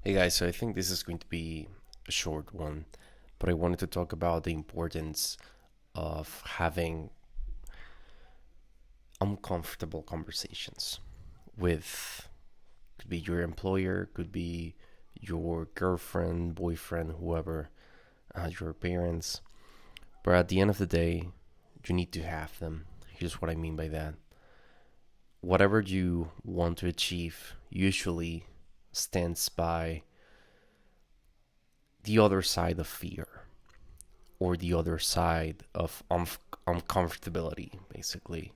Hey guys, so I think this is going to be a short one, but I wanted to talk about the importance of having uncomfortable conversations with, could be your employer, could be your girlfriend, boyfriend, whoever, your parents. But at the end of the day, you need to have them. Here's what I mean by that. Whatever you want to achieve usually stands by the other side of fear or the other side of uncomfortability, basically.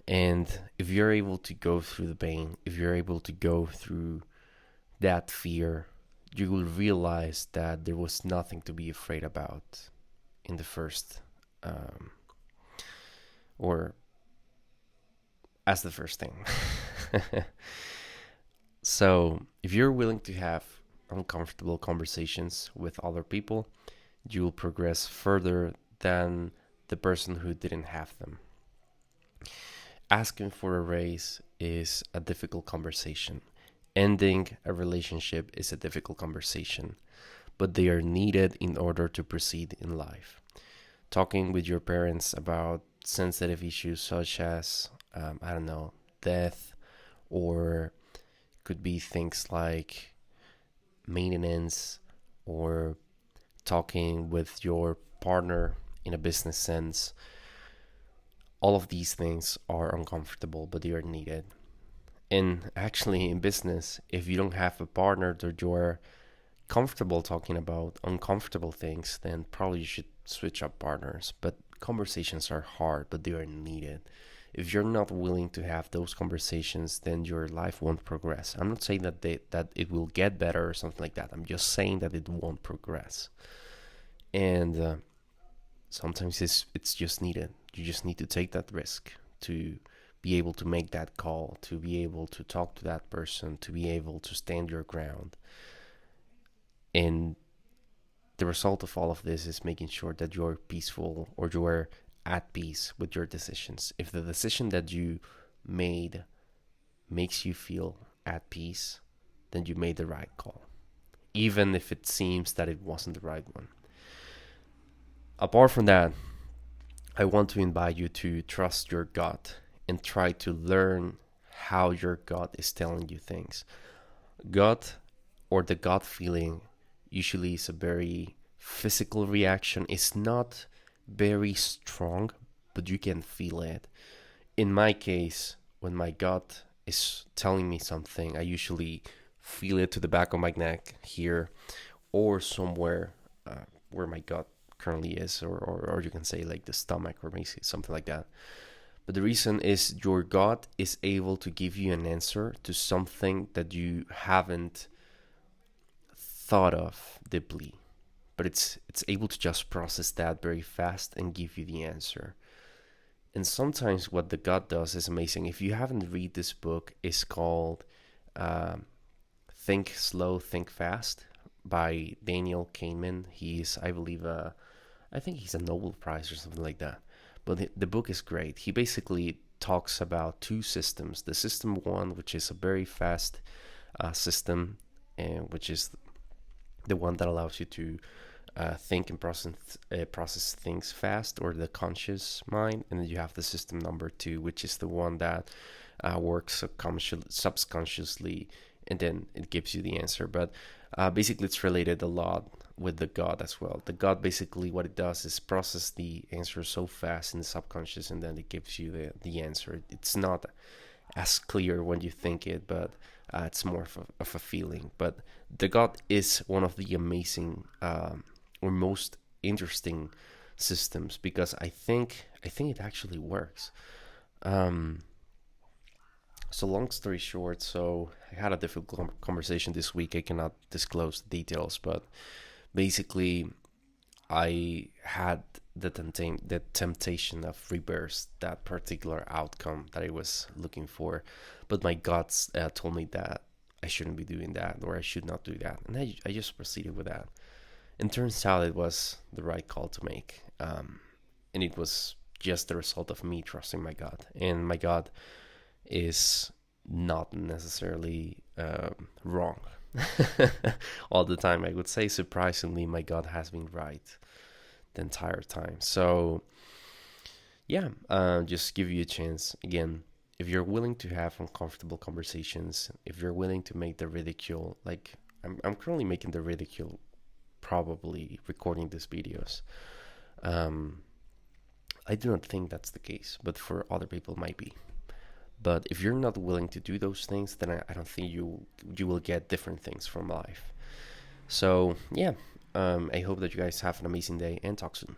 And if you're able to go through the pain, if you're able to go through that fear, you will realize that there was nothing to be afraid about in the first, um, or as the first thing. So, if you're willing to have uncomfortable conversations with other people, you will progress further than the person who didn't have them. Asking for a raise is a difficult conversation. Ending a relationship is a difficult conversation, but they are needed in order to proceed in life. Talking with your parents about sensitive issues such as, I don't know, death, or could be things like maintenance, or talking with your partner in a business sense. All of these things are uncomfortable, but they are needed. And actually, in business, if you don't have a partner that you're comfortable talking about uncomfortable things, then probably you should switch up partners. But conversations are hard, but they are needed. If you're not willing to have those conversations, then your life won't progress. I'm not saying that it will get better or something like that. I'm just saying that it won't progress. And sometimes it's just needed. You just need to take that risk to be able to make that call, to be able to talk to that person, to be able to stand your ground. And the result of all of this is making sure that you're peaceful or you're at peace with your decisions. If the decision that you made makes you feel at peace, then you made the right call, even if it seems that it wasn't the right one. Apart from that, I want to invite you to trust your gut and try to learn how your gut is telling you things. Gut, or the gut feeling, usually is a very physical reaction. It's not very strong, but you can feel it. In my case, when my gut is telling me something, I usually feel it to the back of my neck here, or somewhere where my gut currently is, or you can say like the stomach or maybe something like that. But the reason is your gut is able to give you an answer to something that you haven't thought of deeply, but it's able to just process that very fast and give you the answer. And sometimes what the gut does is amazing. If you haven't read this book, it's called um, Think Slow, Think Fast by Daniel Kahneman. He's, I believe, I think he's a Nobel Prize or something like that. But the book is great. He basically talks about two systems. The system one, which is a very fast system, and which is the one that allows you to think and process things fast, or the conscious mind. And then you have the system number two, which is the one that works subconsciously, and then it gives you the answer. But basically, it's related a lot with the gut as well. The gut, basically, what it does is process the answer so fast in the subconscious, and then it gives you the answer. It's not as clear when you think it, but it's more of a feeling. But the gut is one of the amazing or most interesting systems, because I think it actually works. Um, so long story short, so I had a difficult conversation this week. I cannot disclose the details, but basically I had the temptation of reverse that particular outcome that I was looking for, but my guts told me that I shouldn't be doing that, or I should not do that, and I just proceeded with that. And turns out it was the right call to make, and it was just the result of me trusting my gut. And my gut is not necessarily wrong. All the time, I would say. Surprisingly, my God has been right the entire time. So yeah, just give you a chance again. If you're willing to have uncomfortable conversations, if you're willing to make the ridicule, like I'm currently making the ridicule, probably recording these videos. Um, I do not think that's the case, but for other people, it might be. But if you're not willing to do those things, then I don't think you will get different things from life. So yeah, I hope that you guys have an amazing day and talk soon.